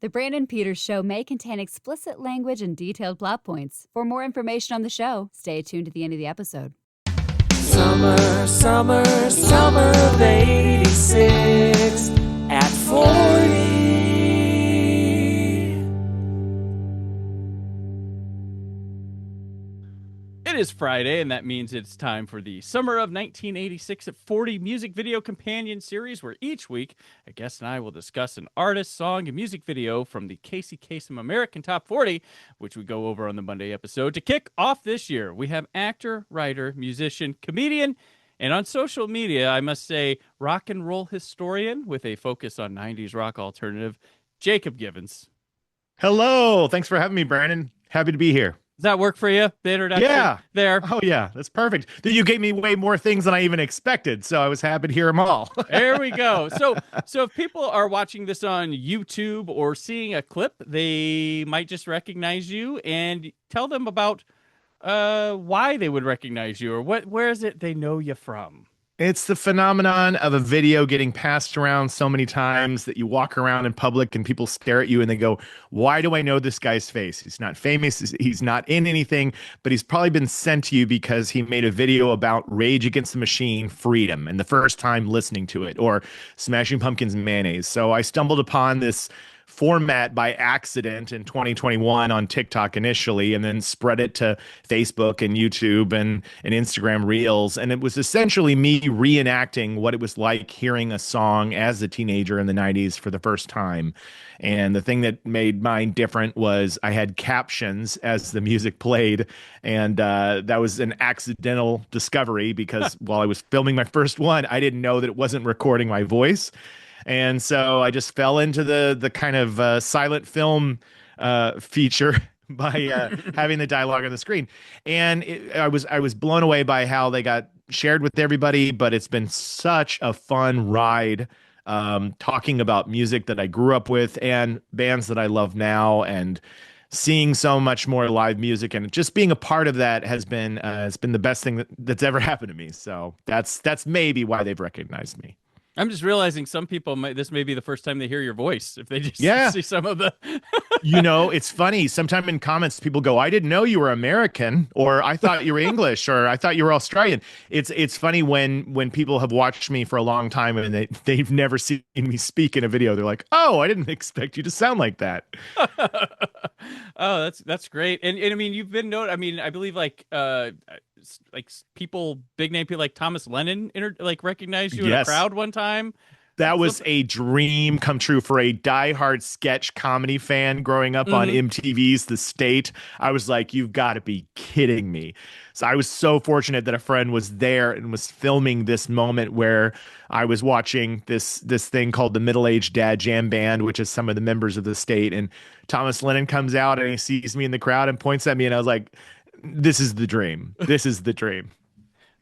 The Brandon Peters Show may contain explicit language and detailed plot points. For more information on the show, stay tuned to the end of the episode. Summer, summer, summer of 86 at 40. It is Friday, and that means it's time for the Summer of 1986 at 40 music video companion series, where each week a guest and I will discuss an artist, song, and music video from the Casey Kasem American Top 40, which we go over on the Monday episode. To kick off this year, we have actor, writer, musician, comedian, and on social media, I must say, rock and roll historian with a focus on 90s rock alternative, Jacob Givens. Hello. Thanks for having me, Brandon. Happy to be here. Does that work for you? The introduction? Yeah. There. Oh, yeah. That's perfect. You gave me way more things than I even expected, so I was happy to hear them all. There we go. So if people are watching this on YouTube or seeing a clip, they might just recognize you, and tell them about why they would recognize you, or where is it they know you from? It's the phenomenon of a video getting passed around so many times that you walk around in public and people stare at you and they go, why do I know this guy's face? He's not famous. He's not in anything, but he's probably been sent to you because he made a video about Rage Against the Machine, Freedom, and the first time listening to it, or Smashing Pumpkins Mayonnaise. So I stumbled upon this format by accident in 2021 on TikTok initially, and then spread it to Facebook and YouTube and Instagram Reels. And it was essentially me reenacting what it was like hearing a song as a teenager in the 90s for the first time. And the thing that made mine different was I had captions as the music played. And that was an accidental discovery because while I was filming my first one, I didn't know that it wasn't recording my voice. And so I just fell into the kind of silent film feature by having the dialogue on the screen. And I was blown away by how they got shared with everybody. But it's been such a fun ride talking about music that I grew up with and bands that I love now, and seeing so much more live music, and just being a part of that has been it's been the best thing that's ever happened to me. So that's maybe why they've recognized me. I'm just realizing some people this may be the first time they hear your voice if they just see some of the. It's funny. Sometimes in comments, people go, "I didn't know you were American," or "I thought you were English," or "I thought you were Australian." It's funny when people have watched me for a long time and they've never seen me speak in a video. They're like, "Oh, I didn't expect you to sound like that." Oh, that's great. And I mean, you've been known. I mean, I believe like people, big name people like Thomas Lennon, recognized you in a crowd one time. That was a dream come true for a diehard sketch comedy fan growing up on MTV's The State. I was like, you've got to be kidding me. So I was so fortunate that a friend was there and was filming this moment where I was watching this thing called the Middle-Aged Dad Jam Band, which is some of the members of The State. And Thomas Lennon comes out and he sees me in the crowd and points at me. And I was like, this is the dream. This is the dream.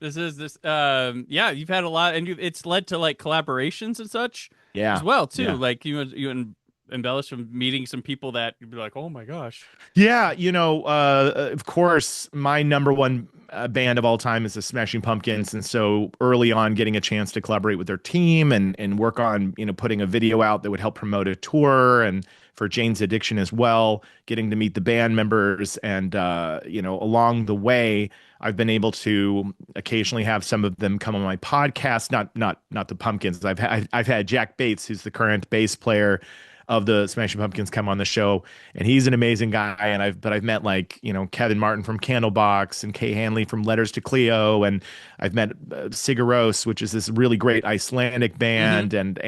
You've had a lot, and it's led to like collaborations and such as well too. Yeah. Like you embellish from meeting some people that you'd be like, oh my gosh. Yeah, of course, my number one band of all time is the Smashing Pumpkins, and so early on, getting a chance to collaborate with their team and work on putting a video out that would help promote a tour, and for Jane's Addiction as well, getting to meet the band members, and along the way, I've been able to occasionally have some of them come on my podcast. Not the Pumpkins. I've had Jack Bates, who's the current bass player of the Smashing Pumpkins, come on the show, and he's an amazing guy. And I've met Kevin Martin from Candlebox and Kay Hanley from Letters to Cleo, and I've met Sigur Rós, which is this really great Icelandic band, and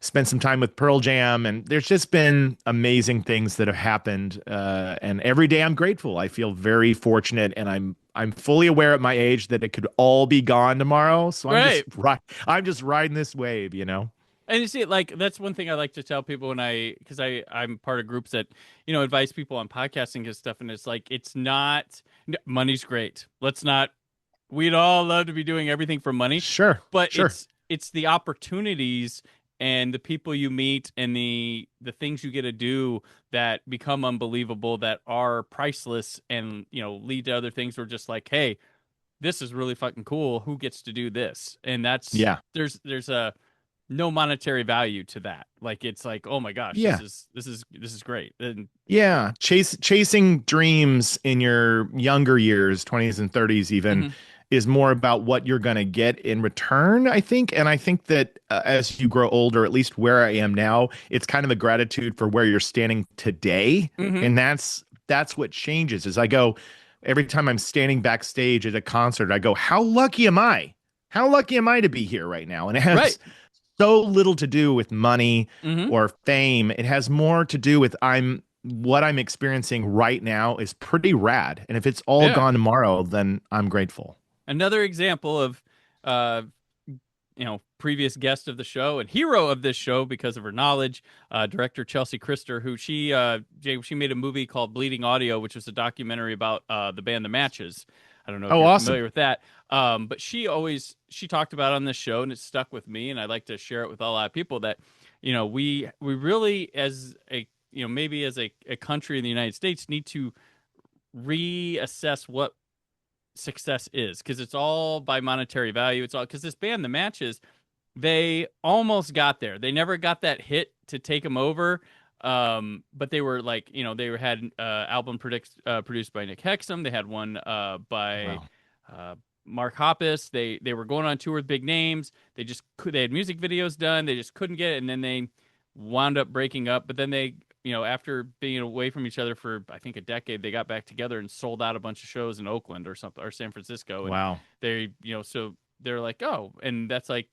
spent some time with Pearl Jam, and there's just been amazing things that have happened. And every day I'm grateful. I feel very fortunate, and I'm fully aware at my age that it could all be gone tomorrow. So I'm just riding this wave, And you see, that's one thing I like to tell people because I'm part of groups that, advise people on podcasting and stuff. And it's like, it's not, money's great. We'd all love to be doing everything for money. Sure. But sure. it's the opportunities and the people you meet and the things you get to do that become unbelievable, that are priceless, and, lead to other things where just like, hey, this is really fucking cool. Who gets to do this? And that's, there's a no monetary value to that. Like it's like, oh my gosh, Yeah. this is great. And Yeah, chasing dreams in your younger years, 20s and 30s even, mhm. is more about what you're going to get in return, I think. And I think that as you grow older, at least where I am now, it's kind of a gratitude for where you're standing today. Mhm. And that's what changes as I go. Every time I'm standing backstage at a concert, I go, how lucky am I? How lucky am I to be here right now? And it Right. has so little to do with money Mhm. or fame. It has more to do with what I'm experiencing right now is pretty rad. And if it's all Yeah. gone tomorrow, then I'm grateful. Another example of uh previous guest of the show and hero of this show because of her knowledge, director Chelsea Christer, who she made a movie called Bleeding Audio, which was a documentary about the band The Matches. I don't know if Oh, you're awesome. familiar with that. But she talked about it on this show, and it stuck with me, and I'd like to share it with a lot of people that, we really, as a maybe as a country in the United States, need to reassess what success is, because it's all by monetary value. It's all because this band, The Matches, they almost got there. They never got that hit to take them over. But they were like, they had album produced by Nick Hexum. They had one by Wow. Mark Hoppus. They were going on tour with big names. They had music videos done. They just couldn't get it, and then they wound up breaking up. But then they, after being away from each other for I think a decade, they got back together and sold out a bunch of shows in Oakland or something, or San Francisco. And Wow. they, so they're like, oh, and that's like,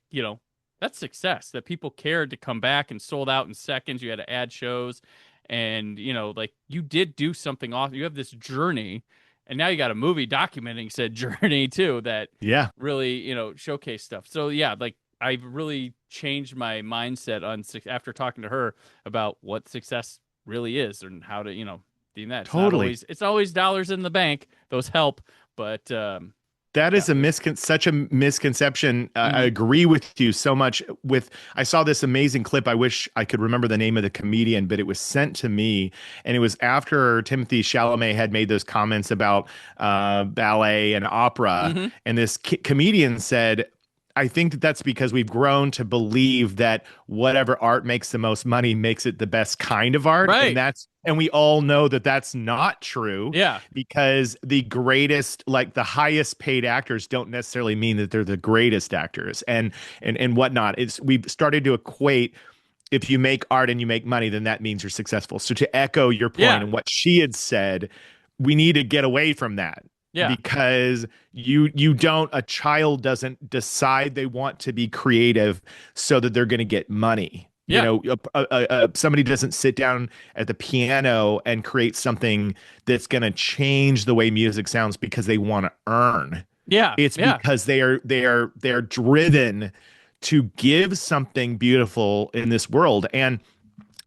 that's success, that people cared to come back and sold out in seconds. You had to add shows, and like you did do something awesome. You have this journey, and now you got a movie documenting said journey too, that Yeah. really showcase stuff. So yeah, like I've really changed my mindset on after talking to her about what success really is and how to do that. Totally. It's always dollars in the bank. Those help, but That yeah. is such a misconception. I Mhm. agree with you so much. I saw this amazing clip. I wish I could remember the name of the comedian, but it was sent to me, and it was after Timothy Chalamet had made those comments about ballet and opera, Mhm. and this comedian said, I think that's because we've grown to believe that whatever art makes the most money makes it the best kind of art. Right. And we all know that that's not true, Yeah. because the greatest, like the highest paid actors don't necessarily mean that they're the greatest actors and whatnot. We've started to equate, if you make art and you make money, then that means you're successful. So to echo your point Yeah. and what she had said, we need to get away from that, Yeah. because a child doesn't decide they want to be creative so that they're going to get money. Yeah. Somebody doesn't sit down at the piano and create something that's going to change the way music sounds because they want to earn. Yeah. It's Yeah. because they're driven to give something beautiful in this world. And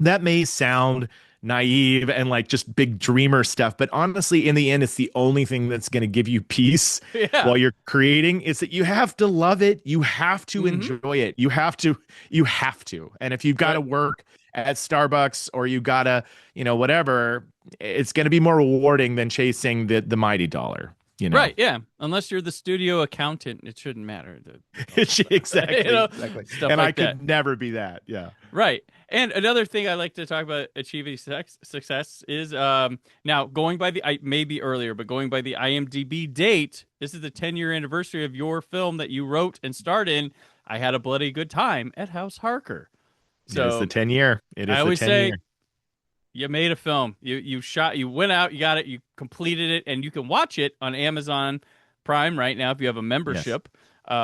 that may sound naive and like just big dreamer stuff, but honestly, in the end, it's the only thing that's going to give you peace Yeah. while you're creating. Is that you have to love it, you have to Mhm. enjoy it, you have to. And if you've got to Right. work at Starbucks, or you gotta, whatever, it's going to be more rewarding than chasing the mighty dollar. Right. Yeah. Unless you're the studio accountant, it shouldn't matter. Exactly. Exactly. Stuff And like I could that. never be that. Yeah. Right. And another thing I like to talk about achieving success is now going by maybe earlier, but going by the IMDb date, this is the 10-year anniversary of your film that you wrote and starred in. I Had a Bloody Good Time at House Harker. It is the So 10 year. It I is the always 10 say, year. you made a film. You went out, you got it, you completed it, and you can watch it on Amazon Prime right now if you have a membership,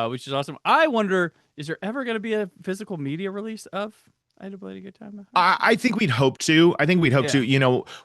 which is awesome. I wonder, is there ever going to be a physical media release of I Had a Bloody Good Time? I think we'd hope to.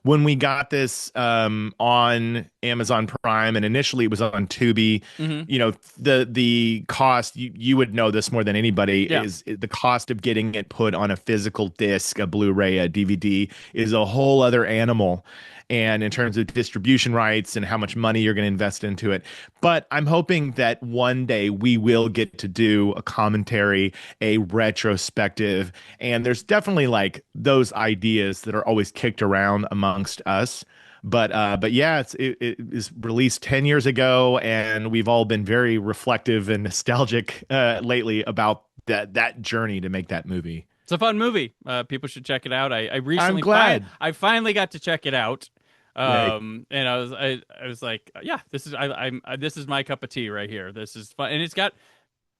When we got this on Amazon Prime, and initially it was on Tubi, Mm-hmm. the cost, you would know this more than anybody, Yeah. is the cost of getting it put on a physical disc, a Blu-ray, a DVD, is a whole other animal. And in terms of distribution rights and how much money you're going to invest into it. But I'm hoping that one day we will get to do a commentary, a retrospective. And there's definitely like those ideas that are always kicked around amongst us. But yeah, it is released 10 years ago, and we've all been very reflective and nostalgic lately about that journey to make that movie. It's a fun movie. People should check it out. I I'm recently glad. I finally got to check it out. Yay. And I was like, yeah, this is my cup of tea right here. This is fun, and it's got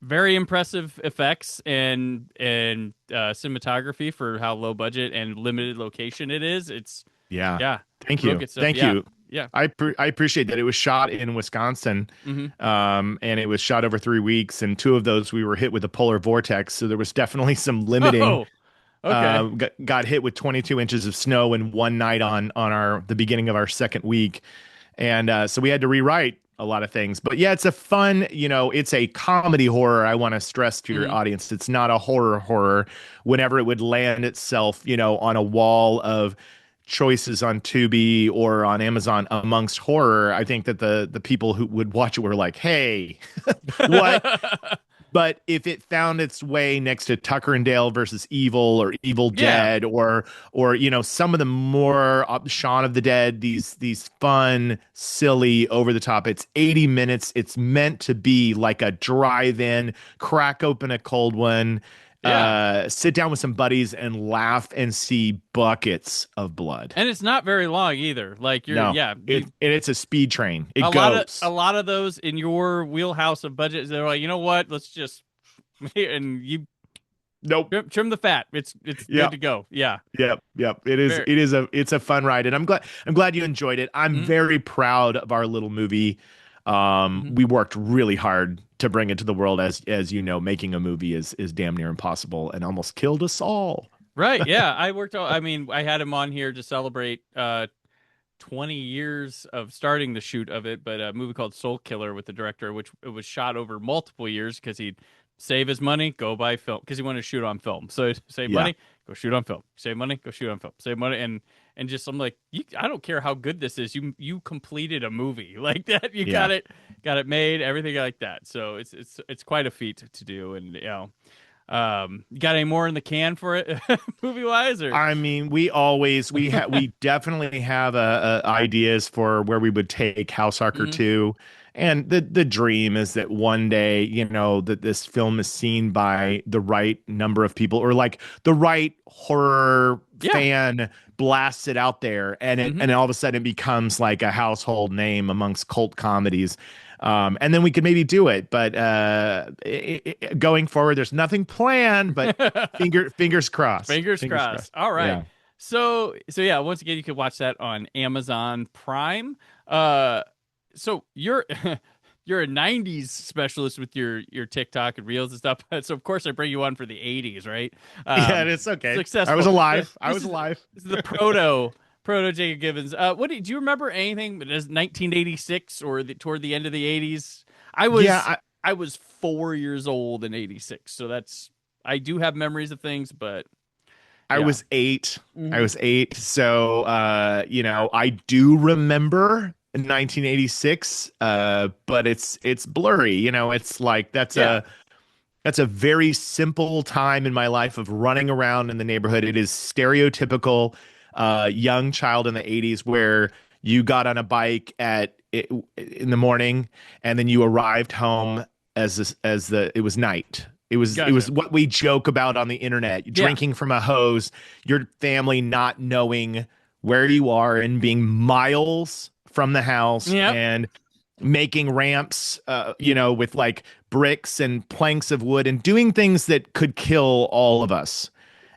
very impressive effects and cinematography for how low budget and limited location it is. It's Yeah. yeah, Thank real you. good stuff. Thank Yeah. you. Yeah. I appreciate that. It was shot in Wisconsin, and it was shot over 3 weeks, and 2 of those we were hit with a polar vortex, so there was definitely some limiting. Oh, okay. Got hit with 22 inches of snow in one night on the beginning of our second week, and so we had to rewrite a lot of things. But yeah, it's a fun, it's a comedy horror. I want to stress to your audience, it's not a horror. Whenever it would land itself, on a wall of choices on Tubi or on Amazon amongst horror, I think that the people who would watch it were like, hey, what? But if it found its way next to Tucker and Dale versus Evil or Evil Dead or some of the more Shaun of the Dead, these fun, silly, over the top. It's 80 minutes. It's meant to be like a drive-in, crack open a cold one, sit down with some buddies and laugh and see buckets of blood. And it's not very long either. Like it's a speed train. It a goes. lot of those in your wheelhouse of budget. They're like, you know what? Let's just Nope. Trim the fat. It's good to go. Yeah. Yep. It's a fun ride, and I'm glad you enjoyed it. I'm very proud of our little movie. We worked really hard to bring it to the world. As you know, making a movie is damn near impossible and almost killed us all. Right. Yeah. I had him on here to celebrate 20 years of starting the shoot of it, but a movie called Soul Killer with the director, which it was shot over multiple years because he'd save his money, go buy film, because he wanted to shoot on film. So save money, go shoot on film. Save money, go shoot on film. Save money, and just I'm like, I don't care how good this is. You completed a movie like that. You got it made, everything like that. So it's quite a feat to do, and you got any more in the can for it, movie wise? Or I mean, we definitely have ideas for where we would take House Harker 2. And the dream is that one day, that this film is seen by the right number of people, or like the right horror fan blasts it out there, and and all of a sudden it becomes like a household name amongst cult comedies. And then we could maybe do it, but going forward, there's nothing planned. But fingers crossed. Fingers crossed. All right. Yeah. So yeah. Once again, you can watch that on Amazon Prime. So you're you're a 90s specialist with your TikTok and reels and stuff. So of course I bring you on for the 80s, right? Yeah, it's okay. Successful. I was alive. This is the proto Jacob Gibbons. Do you remember anything that is 1986 or toward the end of the 80s? I was 4 years old in 86. So I do have memories of things, but I was 8. I was 8. So I do remember 1986, but it's blurry. It's like that's a very simple time in my life of running around in the neighborhood. It is stereotypical young child in the 80s where you got on a bike in the morning and then you arrived home it was night. It was what we joke about on the internet, drinking from a hose, your family not knowing where you are and being miles from the house and making ramps, with like bricks and planks of wood and doing things that could kill all of us.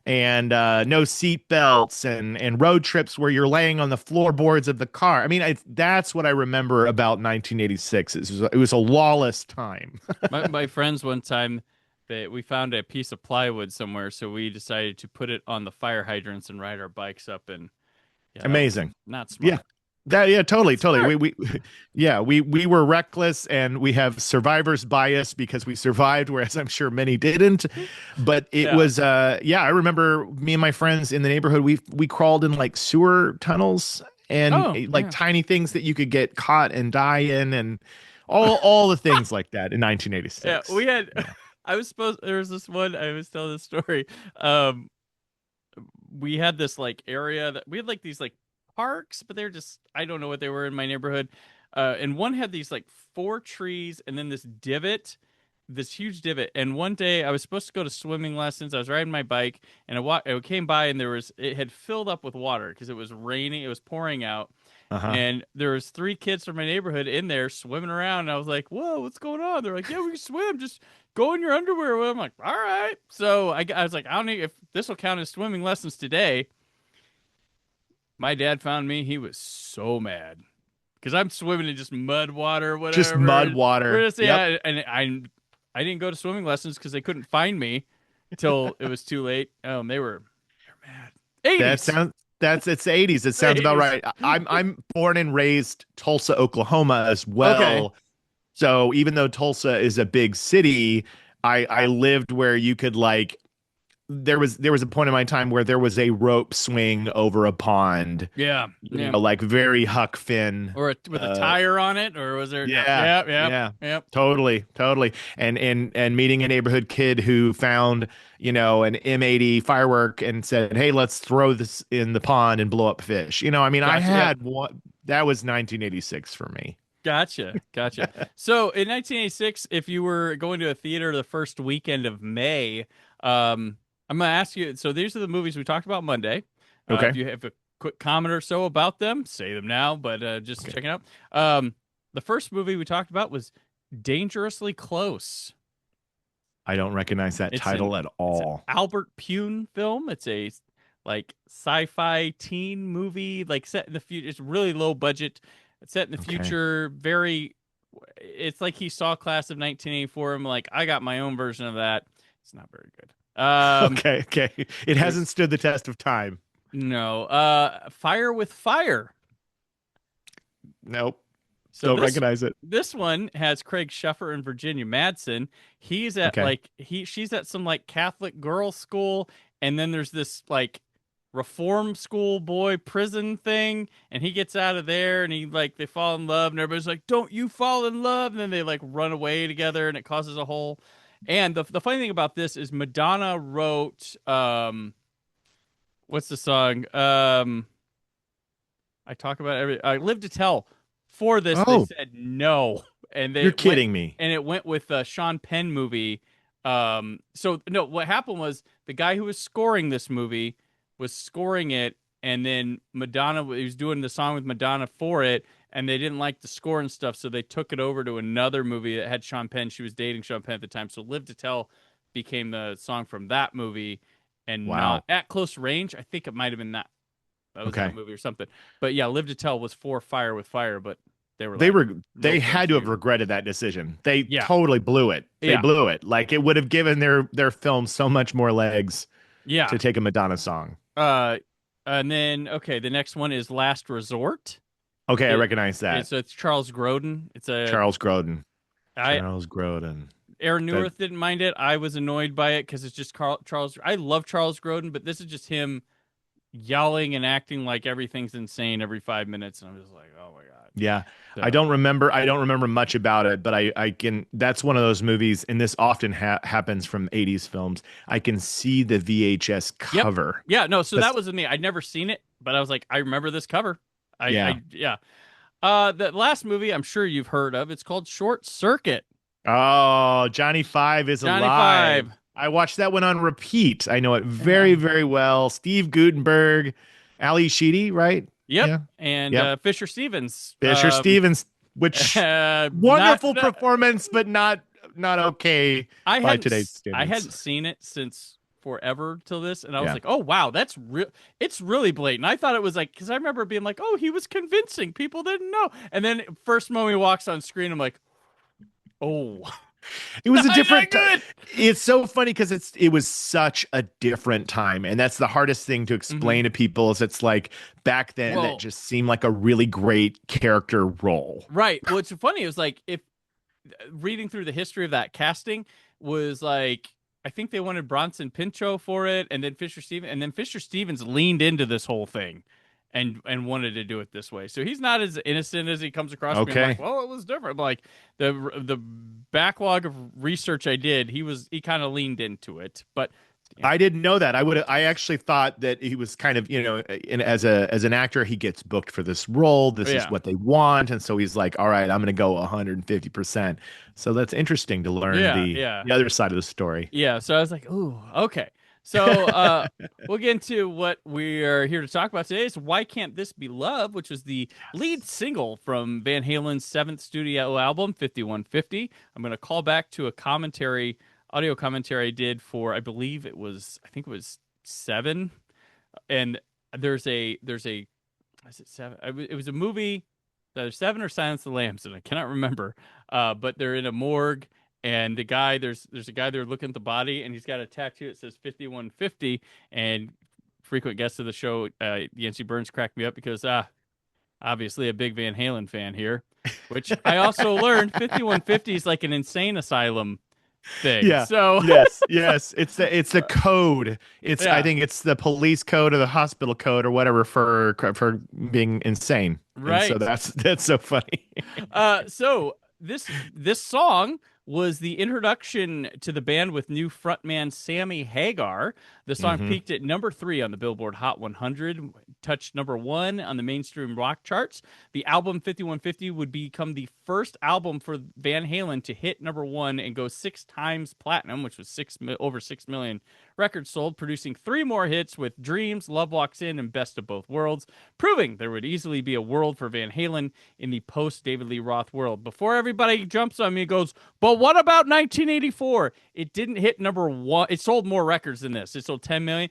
And no seat belts and road trips where you're laying on the floorboards of the car. I mean, that's what I remember about 1986. It was a lawless time. my friends one time, we found a piece of plywood somewhere, so we decided to put it on the fire hydrants and ride our bikes up. And amazing. Not smart. Totally. We were reckless, and we have survivor's bias because we survived, whereas I'm sure many didn't. But it was I remember me and my friends in the neighborhood, we crawled in like sewer tunnels and tiny things that you could get caught and die in, and all the things like that in 1986. Yeah, we had there was this one, I was telling this story. We had this like area that we had like these like parks, but they're just, I don't know what they were in my neighborhood. And one had these like 4 trees and then this divot this huge divot. And one day I was supposed to go to swimming lessons. I was riding my bike, and I came by, and it had filled up with water because it was raining. It was pouring out. Uh-huh. And there was 3 kids from my neighborhood in there swimming around. And I was like, "Whoa, what's going on?" They're like, "Yeah, we can swim. Just go in your underwear." Well, I'm like, "All right." So I was like, "I don't need if this will count as swimming lessons today." My dad found me. He was so mad because I'm swimming in just mud water, Just whatever. mud water. Yeah, and I didn't go to swimming lessons because they couldn't find me till it was too late. They're mad. That 80s. sounds it's the 80s. It sounds about 80s. right. I'm born and raised Tulsa, Oklahoma as Okay. well. So even though Tulsa is a big city, I lived where you could like there was a point in my time where there was a rope swing over a pond, Yeah. you Yeah. know, like very Huck Finn. Or with a tire on it, or was there? Yeah, Yeah. yeah, totally. And meeting a neighborhood kid who found, you know, an M80 firework and said, "Hey, let's throw this in the pond and blow up fish." You know, I mean, I Gotcha, had one that was 1986 for me. Gotcha. So in 1986, if you were going to a theater the first weekend of May, I'm going to ask you. So these are the movies we talked about Monday. Okay. If you have a quick comment or so about them, say them now, but just Okay. checking out. The first movie we talked about was Dangerously Close. I don't recognize that It's title an- at It's an all. Albert Pune film. It's a like sci-fi teen movie, like set in the future. It's really low budget. It's set in the Okay. future. It's like he saw Class of 1984. I'm like, I got my own version of that. It's not very good. Okay. It hasn't stood the test of time. No. Fire with Fire. Nope. So Don't recognize it. This one has Craig Sheffer and Virginia Madsen. He's at Okay. she's at some like Catholic girls' school, and then there's this like reform school boy prison thing, and he gets out of there, and they fall in love, and everybody's like, "Don't you fall in love?" And then they like run away together, and it causes a whole. And the funny thing about this is Madonna wrote what's the song? I talk about I Live to Tell. For this, Oh. they said no, and You're kidding me. And it went with a Sean Penn movie. So no, what happened was the guy who was scoring this movie was scoring it, and then Madonna, he was doing the song with Madonna for it, and they didn't like the score and stuff, so they took it over to another movie that had Sean Penn. She was dating Sean Penn at the time, so "Live to Tell" became the song from that movie, and Wow. not At Close Range. I think it might have been that. That was Okay. that movie or something. But yeah, "Live to Tell" was for Fire with Fire, but they were They like, were "No, they thank had to have you." regretted that decision. They Yeah. totally blew it. They Yeah. blew it. Like it would have given their film so much more legs Yeah. to take a Madonna song. And then the next one is "Last Resort." Okay, I It- recognize that. It's Charles Grodin. It's a Charles Grodin. I Charles Grodin. Aaron Newirth didn't mind it. I was annoyed by it because it's just Charles. I love Charles Grodin, but this is just him yelling and acting like everything's insane every 5 minutes, and I'm just like, oh my god. Yeah. So- I don't remember much about it, but I can that's one of those movies, and this often happens from 80s films. I can see the VHS Yep. cover. Yeah, no. So That's- that was with me. I'd never seen it, but I was like, I remember this cover. Yeah. The last movie I'm sure you've heard of. It's called Short Circuit. Oh, Johnny Five is Johnny alive. Five. I watched that one on repeat. I know it very, very well. Steve Guttenberg, Ali Sheedy, right? Yep. Yeah. And Yep. Fisher Stevens. Fisher Stevens, which wonderful performance, but not okay by today's standards. I hadn't seen it since forever till this, and I was Yeah. like, oh wow, that's real. It's really blatant. I thought it was like, because I remember being like, oh, he was convincing. People didn't know. And then first moment he walks on screen, I'm like, oh. It was a Not different that good. It's so funny because it was such a different time, and that's the hardest thing to explain to people. Is it's like back then Well- that just seemed like a really great character role. Right. What's funny is like if reading through the history of that casting was like, I think they wanted Bronson Pinchot for it, and then Fisher Stevens leaned into this whole thing and wanted to do it this way. So he's not as innocent as he comes across. Being Okay. like, well, it was different. Like the backlog of research I did, he kind of leaned into it. But I didn't know that. I actually thought that he was kind of, as an actor, he gets booked for this role. This is Yeah. what they want, and so he's like, "All right, I'm going to go 150%." So that's interesting to learn Yeah, the yeah. the other side of the story. Yeah, so I was like, "Ooh, okay." So, we'll get into what we are here to talk about today. Is Why Can't This Be Love, which was the lead single from Van Halen's seventh studio album, 5150. I'm going to call back to a audio commentary I did for, I think it was 7. And there's a, is it 7? It was a movie, either 7 or Silence of the Lambs, and I cannot remember. But they're in a morgue, and there's a guy there looking at the body, and he's got a tattoo that says 5150. And frequent guest of the show, Yancey Burns, cracked me up because obviously a big Van Halen fan here, which I also learned 5150 is like an insane asylum thing. Yeah. So Yes. It's the code. I yeah, think it's the police code or the hospital code or whatever for being insane. And so right. that's so funny. So this song was the introduction to the band with new frontman Sammy Hagar. The song Mhm. peaked at number 3 on the Billboard Hot 100, touched number 1 on the mainstream rock charts. The album 5150 would become the first album for Van Halen to hit number 1 and go 6 times platinum, which was over 6 million records sold, producing 3 more hits with Dreams, Love Walks In, and Best of Both Worlds, proving there would easily be a world for Van Halen in the post David Lee Roth world. Before everybody jumps on me and goes, but what about 1984? It didn't hit number 1. It sold more records than this. It sold 10 million.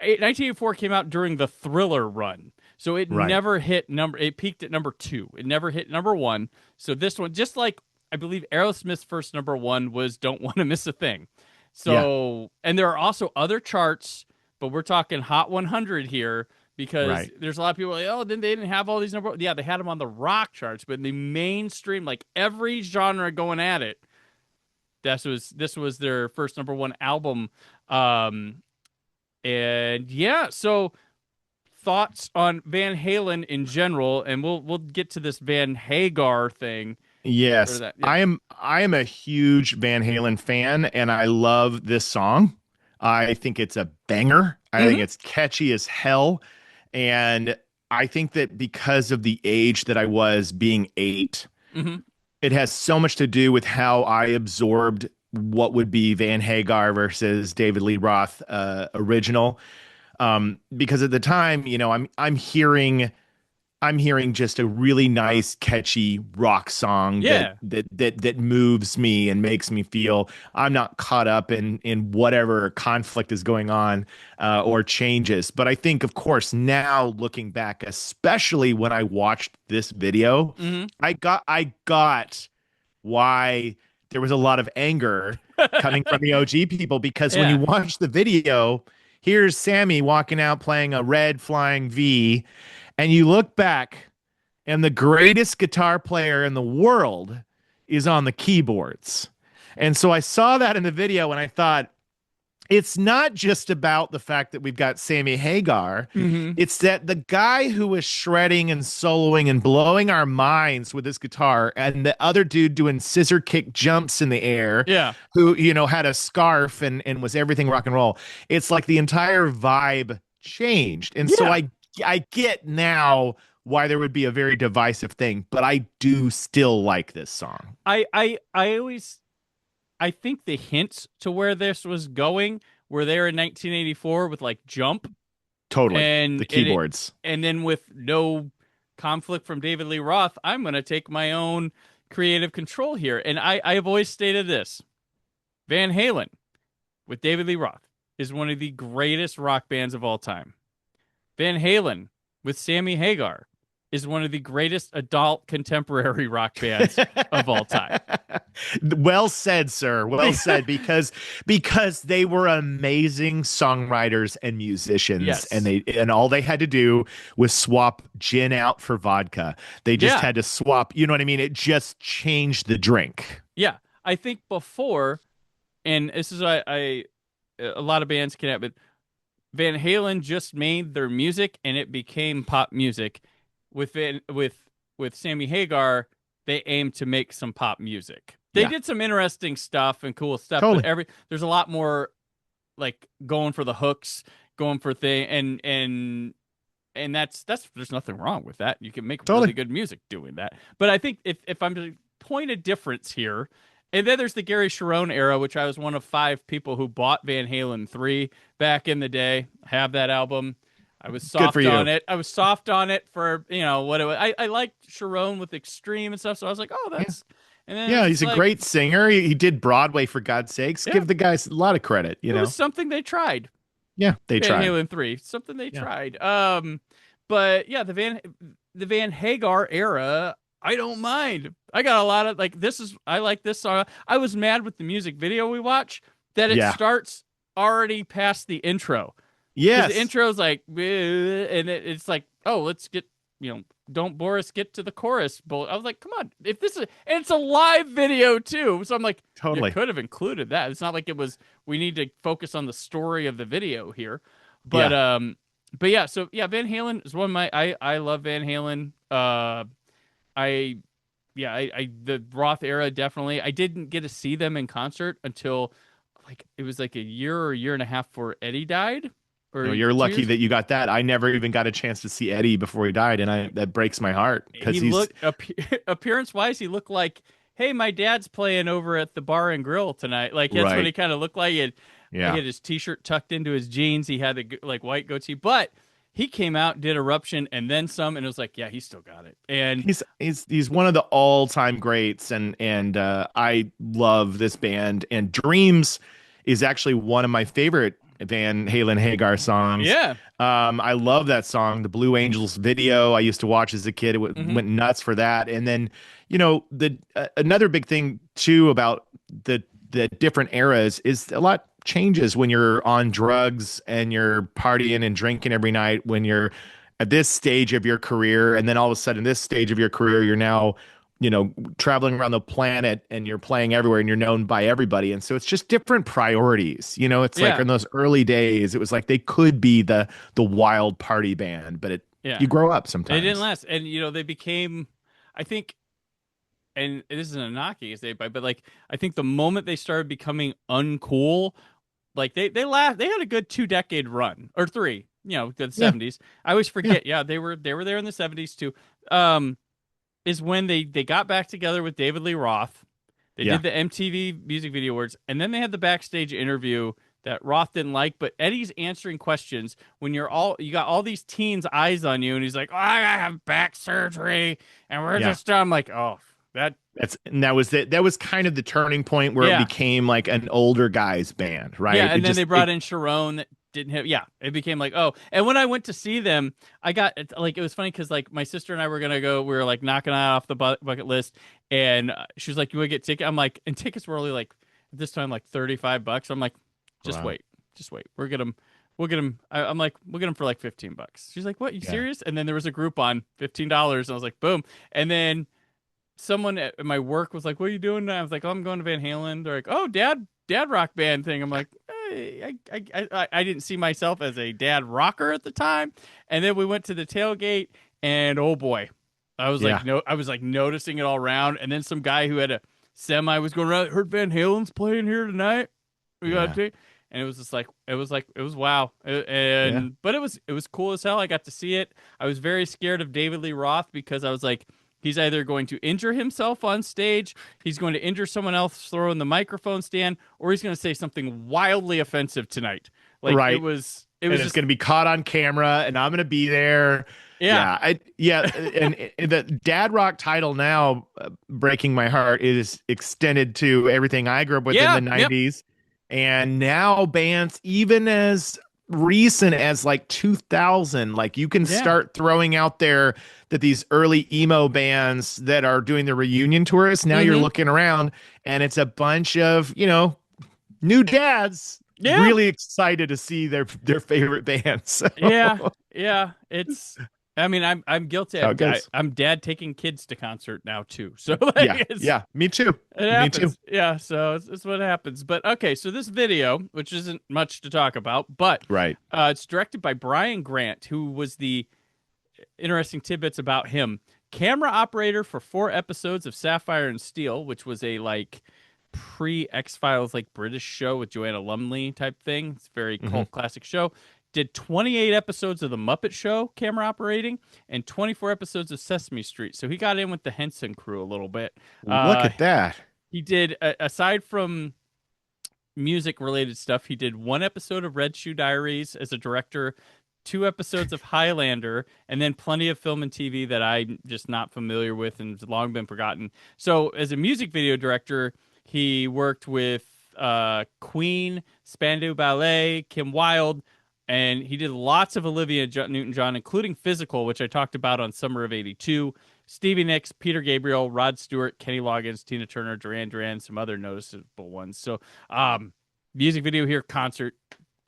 1984 came out during the Thriller run. So it Right. never hit it peaked at number 2. It never hit number 1. So this one, just like I believe Aerosmith's first number 1 was Don't Want to Miss a Thing. So, and there are also other charts, but we're talking Hot 100 here because Right. there's a lot of people like, oh, then they didn't have all these number. Yeah, they had them on the rock charts, but in the mainstream, like every genre going at it, this was their first number 1 album. And yeah, so thoughts on Van Halen in general, and we'll get to this Van Hagar thing. Yes, That, yeah. I am a huge Van Halen fan, and I love this song. I think it's a banger. I think it's catchy as hell, and I think that because of the age that I was, being 8, it has so much to do with how I absorbed what would be Van Hagar versus David Lee Roth original. Because at the time, I'm hearing just a really nice, catchy rock song that moves me and makes me feel I'm not caught up in whatever conflict is going on or changes. But I think, of course, now looking back, especially when I watched this video, I got why there was a lot of anger coming from the OG people, because when you watch the video, here's Sammy walking out playing a red flying V. And you look back, and the greatest guitar player in the world is on the keyboards. And so I saw that in the video, and I thought, it's not just about the fact that we've got Sammy Hagar. It's that the guy who was shredding and soloing and blowing our minds with his guitar, and the other dude doing scissor kick jumps in the air, who, had a scarf and was everything rock and roll. It's like the entire vibe changed. And so I get now why there would be a very divisive thing, but I do still like this song. I think the hints to where this was going were there in 1984 with like Jump. Totally. And the keyboards. And then with no conflict from David Lee Roth, I'm going to take my own creative control here. And I've always stated this. Van Halen with David Lee Roth is one of the greatest rock bands of all time. Van Halen with Sammy Hagar is one of the greatest adult contemporary rock bands of all time. Well said, sir. Well said, because they were amazing songwriters and musicians, and all they had to do was swap gin out for vodka. They just had to swap, you know what I mean? It just changed the drink. Yeah. I think before, and this is a lot of bands can have, but Van Halen just made their music and it became pop music. With Sammy Hagar, they aimed to make some pop music. They did some interesting stuff and cool stuff, but there's a lot more like going for the hooks, going for thing, and that's there's nothing wrong with that. You can make really Totally. good music doing that. But I think if I'm to point a difference here, and then there's the Gary Sharon era, which I was one of 5 people who bought Van Halen 3 back in the day. Have that album. I was Good for soft on you. it. I was soft on it for, what it was. I liked Sharon with Extreme and stuff, so I was like, oh, Yeah. that's. And then Yeah, it's he's a like, great singer. He did Broadway, for God's sakes. yeah, Give the guys a lot of credit, it was something they tried. Yeah, they Van tried. Halen 3, something they Yeah. tried. But yeah, the Van Hagar era, I don't mind. I got a lot of like I like this song. I was mad with the music video we watch that it Yeah. starts already past the intro. Because the Yes. intro is like, "Bleh," and it's like, oh, let's get, don't Boris get to the chorus. But I was like, come on, if this is, and it's a live video too. So I'm like, you Totally. could have included that. It's not like it was, we need to focus on the story of the video here. But, Yeah. yeah, so yeah, Van Halen is one of my, I love Van Halen. I, yeah, the Roth era, definitely. I didn't get to see them in concert until like, it was like a year or a year and a half before Eddie died. Or No, you're 2 lucky years. that you got that. I never even got a chance to see Eddie before he died, and that breaks my heart because He he's looked appearance wise, he looked like, hey, my dad's playing over at the bar and grill tonight. Like that's what right. he kind of looked like. He Yeah. had his t-shirt tucked into his jeans. He had the like white goatee, but he came out, did Eruption, and then some, and it was like, yeah, he still got it. And He's one of the all-time greats, and I love this band. And Dreams is actually one of my favorite Van Halen Hagar songs. yeah, I love that song. The Blue Angels video I used to watch as a kid. It hmm went nuts for that. And then, the another big thing too about the different eras is a lot changes when you're on drugs and you're partying and drinking every night when you're at this stage of your career, and then all of a sudden this stage of your career you're now traveling around the planet and you're playing everywhere and you're known by everybody. And so it's just different priorities. It's like yeah, in those early days, it was like they could be the wild party band, but yeah. you grow up They didn't sometimes. last, and they became, I think, and this isn't a knock against anybody, but like I think the moment they started becoming uncool, like they had a good 2 decade run or 3, the Yeah. 70s. I always Yeah. forget. Yeah, they were there in the 70s too. Um, is when they got back together with David Lee Roth. They Yeah. did the MTV Music Video Awards, and then they had the backstage interview that Roth didn't like, but Eddie's answering questions when you got all these teens' eyes on you, and he's like, oh, I have back surgery, and we're Yeah. just I'm like, oh, that That was kind of the turning point where it yeah. became like an older guys band, right? Yeah, It and then just they brought in Sharon that didn't have. Yeah, it became like, oh, and when I went to see them, I got like it was funny because like my sister and I were gonna go. We were like knocking it off the bucket list, and she was like, "You want to get tickets?" I'm like, and tickets were only like at this time like $35. I'm like, just Wow. wait, just wait. We'll get them. I'm like, we'll get them for like $15. She's like, what? You Yeah. serious? And then there was a Groupon, $15, and I was like, boom. And then someone at my work was like, "What are you doing?" And I was like, "Oh, I'm going to Van Halen." They're like, "Oh, dad rock band thing." I'm like, I didn't see myself as a dad rocker at the time. And then we went to the tailgate, and oh boy, I was Yeah. like, no, I was like noticing it all around. And then some guy who had a semi was going around, heard Van Halen's playing here tonight. We got Yeah. to. And it was just like it was wow, Yeah. but it was cool as hell. I got to see it. I was very scared of David Lee Roth because I was like, he's either going to injure himself on stage, he's going to injure someone else throwing the microphone stand, or he's going to say something wildly offensive tonight. Like Right. it was And it's just going to be caught on camera, and I'm going to be there. yeah, And the Dad Rock title now, breaking my heart, is extended to everything I grew up with yeah, in the yep, 90s. And now bands, even as recent as like 2000, like you can yeah, start throwing out there that these early emo bands that are doing the reunion tours, now you're hmm looking around and it's a bunch of, new dads yeah, really excited to see their favorite bands. So, yeah, yeah. It's. I mean, I'm guilty. how it goes. I'm dad taking kids to concert now too. So like, Yeah, it's, yeah, me too. it Me too. happens. Yeah, so it's what happens. But okay, so this video, which isn't much to talk about, but Right. it's directed by Brian Grant, who was the interesting tidbits about him. Camera operator for 4 episodes of Sapphire and Steel, which was a like pre-X-Files like British show with Joanna Lumley type thing. It's a very cult classic show. Did 28 episodes of The Muppet Show, camera operating, and 24 episodes of Sesame Street. So he got in with the Henson crew a little bit. Look at that. He did, aside from music-related stuff, he did 1 episode of Red Shoe Diaries as a director, 2 episodes of Highlander, and then plenty of film and TV that I'm just not familiar with and has long been forgotten. So as a music video director, he worked with Queen, Spandau Ballet, Kim Wilde, and he did lots of Olivia Newton-John, including Physical, which I talked about on Summer of '82, Stevie Nicks, Peter Gabriel, Rod Stewart, Kenny Loggins, Tina Turner, Duran Duran, some other noticeable ones. So music video here, concert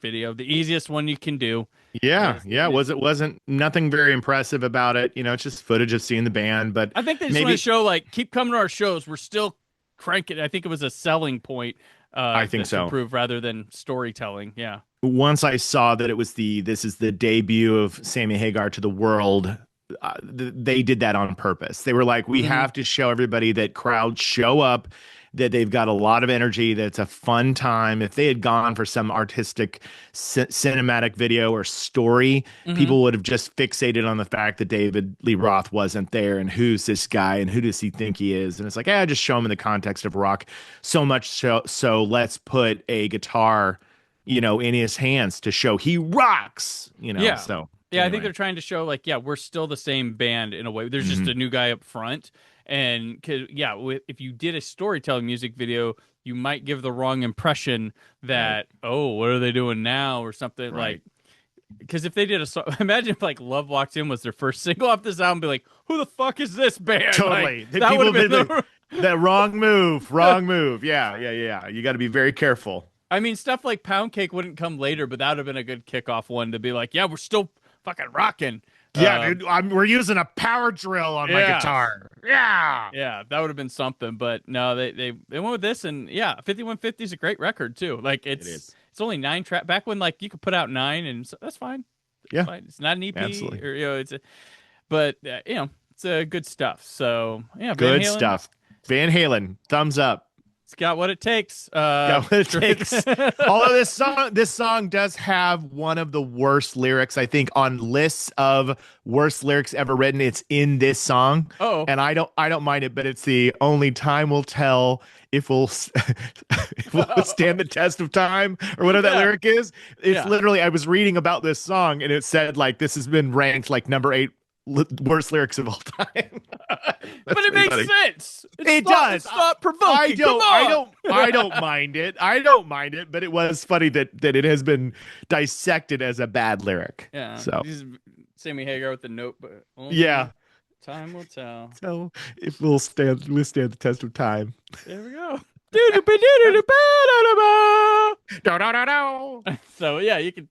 video, the easiest one you can do. Yeah. Wasn't nothing very impressive about it. It's just footage of seeing the band. But I think they just want to show, like, keep coming to our shows. We're still cranking. I think it was a selling point. I think so. To prove rather than storytelling. Yeah. Once I saw that this is the debut of Sammy Hagar to the world, they did that on purpose. They were like, we have to show everybody that crowds show up, that they've got a lot of energy, that it's a fun time. If they had gone for some artistic cinematic video or story, people would have just fixated on the fact that David Lee Roth wasn't there and who's this guy and who does he think he is? And it's like, just show him in the context of rock. So much so let's put a guitar, in his hands to show he rocks, Yeah. So yeah, anyway. I think they're trying to show, like, we're still the same band in a way. There's just a new guy up front. And if you did a storytelling music video, you might give the wrong impression that, what are they doing now or something like. Because if they did a song, imagine if like Love Walks In was their first single off this album, be like, who the fuck is this band? Totally. Like, that would have been that wrong move. Yeah. You got to be very careful. I mean, stuff like Pound Cake wouldn't come later, but that would have been a good kickoff one to be like, we're still fucking rocking. Yeah, dude, we're using a power drill on my guitar. Yeah, that would have been something. But no, they went with this, and 5150 is a great record too. Like it's only 9 track. Back when like you could put out 9, and so that's fine. Yeah, fine. It's not an EP, absolutely. Or it's good stuff. So good stuff. Van Halen, thumbs up. It's got what it takes. Although this song does have one of the worst lyrics, I think, on lists of worst lyrics ever written. It's in this song. Oh, and I don't mind it, but it's the only time will tell if we'll stand the test of time or whatever that lyric is. It's literally, I was reading about this song and it said like this has been ranked like number 8 worst lyrics of all time. But it makes sense. It does. It's not provoking. I don't mind it. But it was funny that it has been dissected as a bad lyric. Yeah. So Sammy Hagar with the note, but time will tell. So if we'll stand the test of time. There we go. So you can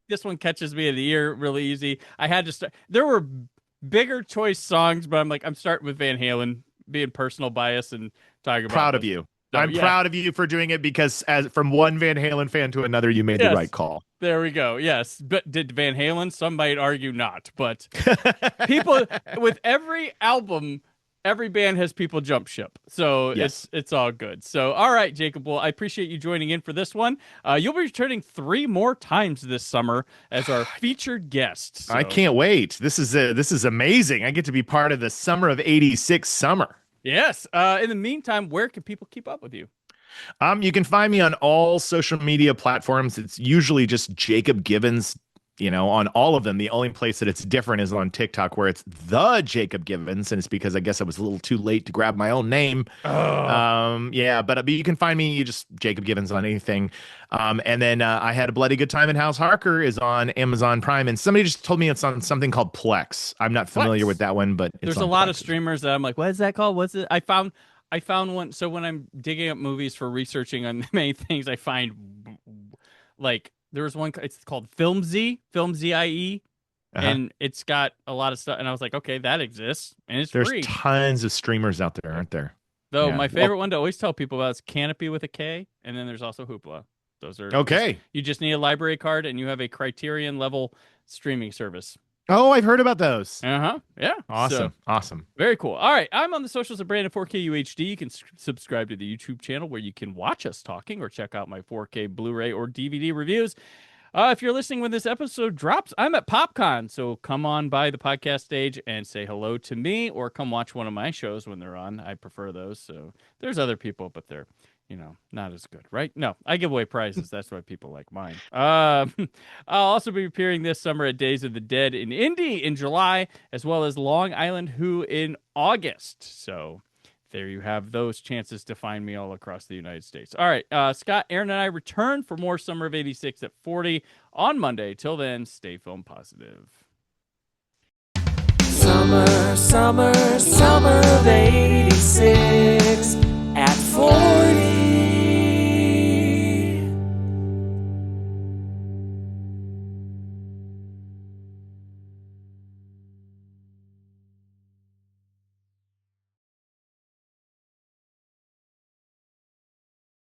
this one catches me in the ear really easy. I had to start. There were bigger choice songs, but I'm starting with Van Halen, being personal bias and talking about. Proud of you. I'm proud of you for doing it because as from one Van Halen fan to another, you made the right call. There we go. Yes. But did Van Halen? Some might argue not, but people with every album, every band has people jump ship. So it's all good. So, all right, Jacob. Well, I appreciate you joining in for this one. You'll be returning 3 more times this summer as our featured guest. So. I can't wait. This is amazing. I get to be part of the Summer of '86 summer. Yes. In the meantime, where can people keep up with you? You can find me on all social media platforms. It's usually just Jacob Givens, on all of them. The only place that it's different is on TikTok, where it's the Jacob Givens, and it's because I guess I was a little too late to grab my own name. But you can find me just Jacob Givens on anything. And then I Had a Bloody Good Time in House Harker is on Amazon Prime, and somebody just told me it's on something called Plex. I'm not familiar with that one, but there's a lot of streamers that I'm like, what is that called? What's it? I found one. So when I'm digging up movies for researching on many things, I find like there was one. It's called Filmzie, Filmzie, and it's got a lot of stuff. And I was like, okay, that exists, and it's there's free. There's tons of streamers out there, aren't there? Though my favorite one to always tell people about is Canopy with a K, and then there's also Hoopla. Those are okay. You just need a library card, and you have a Criterion level streaming service. Oh, I've heard about those. Yeah. Awesome. So, Awesome. very cool. All right. I'm on the socials of Brandon 4K UHD. You can subscribe to the YouTube channel where you can watch us talking or check out my 4K Blu-ray or DVD reviews. If you're listening when this episode drops, I'm at PopCon, so come on by the podcast stage and say hello to me, or come watch one of my shows when they're on. I prefer those. So there's other people, but they're, not as good, right? No, I give away prizes. That's why people like mine. I'll also be appearing this summer at Days of the Dead in Indy in July, as well as Long Island Who in August. So there you have those chances to find me all across the United States. All right, Scott, Aaron, and I return for more Summer of 86 at 40 on Monday. Till then, stay film positive. Summer, summer,